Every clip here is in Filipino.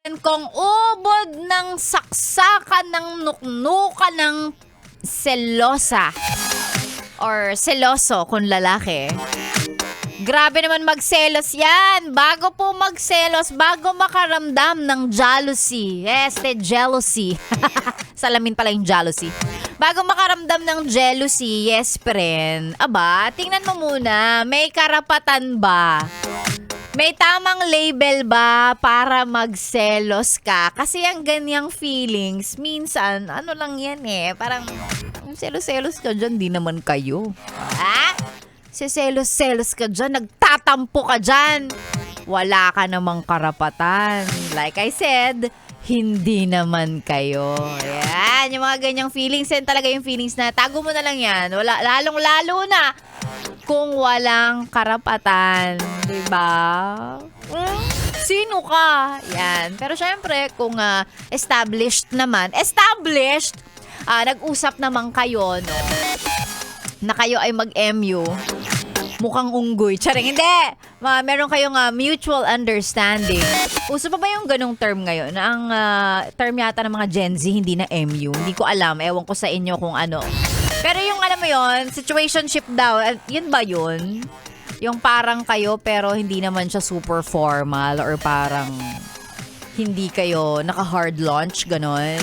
Kung ubod ng saksakan ng nuknuka ng selosa or seloso kung lalaki. Grabe naman magselos yan. Bago po magselos, bago makaramdam ng jealousy. Jealousy. Salamin pala yung jealousy. Bago makaramdam ng jealousy, yes, friend. Aba, tingnan mo muna, may karapatan ba? May tamang label ba para magselos ka? Kasi ang ganyang feelings, minsan, ano lang yan parang selos-selos ka dyan, di naman kayo. Ha? Selos-selos ka dyan, nagtatampo ka dyan. Wala ka namang karapatan. Like I said, hindi naman kayo. Yan, yung mga ganyang feelings, yan talaga yung feelings na tago mo na lang yan. Lalong-lalo na kung walang karapatan, diba? Sino ka? Yan. Pero syempre, kung established naman, nag-usap naman kayo, no? Na kayo ay mag-MU. Mukhang unggoy. Charing, hindi! Meron kayong mutual understanding. Uso pa ba yung ganong term ngayon? Ang term yata ng mga Gen Z, hindi na MU. Hindi ko alam. Ewan ko sa inyo kung ano. Pero yung alam mo yon, situationship daw, yun ba yun? Yung parang kayo pero hindi naman siya super formal or parang hindi kayo naka-hard launch, ganon.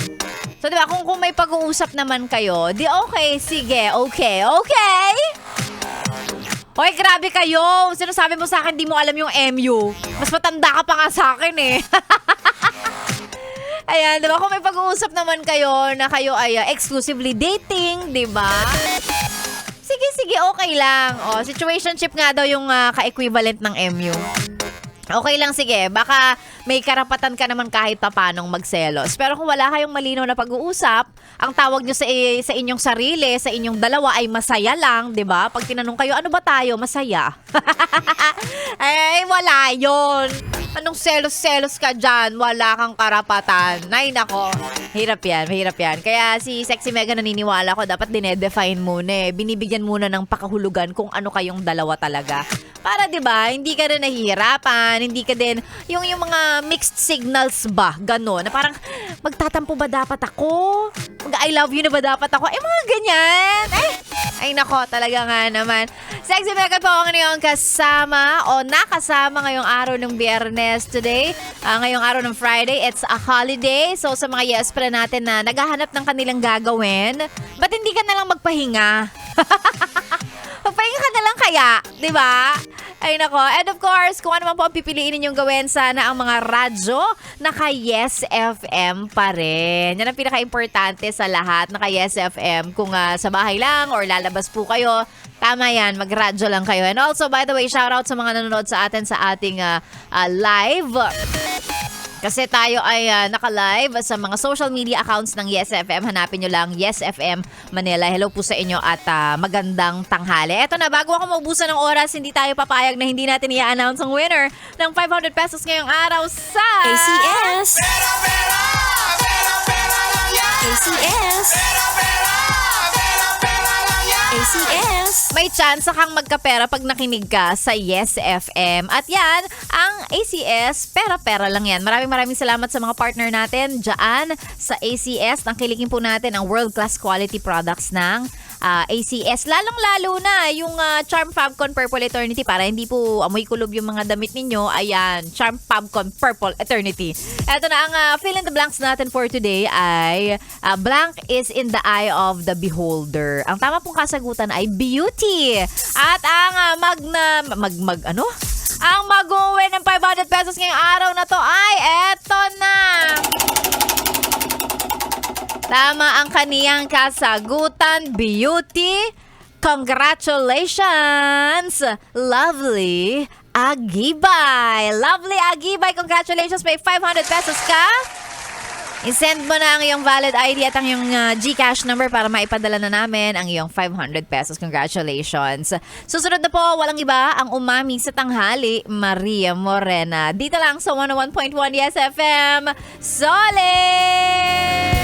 So, diba, kung may pag-uusap naman kayo, di okay, sige, okay. Hoy, grabe kayo. Sinasabi mo sa akin, di mo alam yung MU. Mas matanda ka pa nga sa akin Ayan, diba? Kung may pag-uusap naman kayo na kayo ay exclusively dating, diba? Sige, okay lang. Situationship nga daw yung ka-equivalent ng MU. Okay lang, sige. Baka may karapatan ka naman kahit papanong magselos. Pero kung wala kayong malinaw na pag-uusap, ang tawag nyo sa inyong sarili, sa inyong dalawa ay masaya lang, di ba? Pag tinanong kayo, ano ba tayo? Masaya. Ay, wala yon. Anong selos-selos ka dyan? Wala kang karapatan. Ay, nako. Hirap yan. Kaya si Sexy Mega naniniwala ko, dapat dinedefine muna Binibigyan muna ng pakahulugan kung ano kayong dalawa talaga. Para 'di ba, hindi ka rin nahihirapan, hindi ka din yung mga mixed signals ba, gano'n. Na parang magtatampo ba dapat ako? Mag-I love you na ba dapat ako? Mga ganyan. Ay nako, talaga nga naman. Sexy Mega po ang ngayong kasama o nakasama ngayong araw ng Biyernes today. Ngayong araw ng Friday, it's a holiday. So sa mga yes pa natin na naghahanap ng kanilang gagawin, ba't hindi ka na lang magpahinga? Magpahinga ka na lang kaya, di ba? Ay nako. And of course, kung ano man po ang pipiliin ninyong gawin, sana ang mga radyo naka-Yes FM pa rin. Yan ang pinaka-importante sa lahat, naka-Yes FM. Kung sa bahay lang or lalabas po kayo, tama yan, mag-radyo lang kayo. And also, by the way, shoutout sa mga nanonood sa atin sa ating live. Kasi tayo ay naka-live sa mga social media accounts ng Yes FM. Hanapin nyo lang Yes FM Manila. Hello po sa inyo at magandang tanghali. Eto na, bago ako maubusan ng oras, hindi tayo papayag na hindi natin i-announce ang winner ng 500 pesos ngayong araw sa ACS! ACS! ACS! May chance kang magkapera pag nakinig ka sa Yes FM. At yan, ang ACS, pera-pera lang yan. Maraming salamat sa mga partner natin dyan sa ACS. Tangkilikin po natin ang world-class quality products ng ACS. Lalong-lalo na yung Charm Fabcon Purple Eternity para hindi po amoy kulob yung mga damit ninyo. Ayan, Charm Fabcon Purple Eternity. Ito na ang fill in the blanks natin for today ay blank is in the eye of the beholder. Ang tama pong kasagutan ay beauty. At ang ang mag-uwi ng 500 pesos ngayong araw na to ay eto na. Tama ang kaniyang kasagutan, beauty. Congratulations, lovely Agibay. Lovely Agibay, congratulations. May 500 pesos ka. I-send mo na ang iyong valid ID at ang iyong GCash number para maipadala na namin ang iyong 500 pesos. Congratulations. Susunod na po, walang iba, ang umami sa tanghali, Maria Morena. Dito lang sa 101.1 Yes FM. Solid!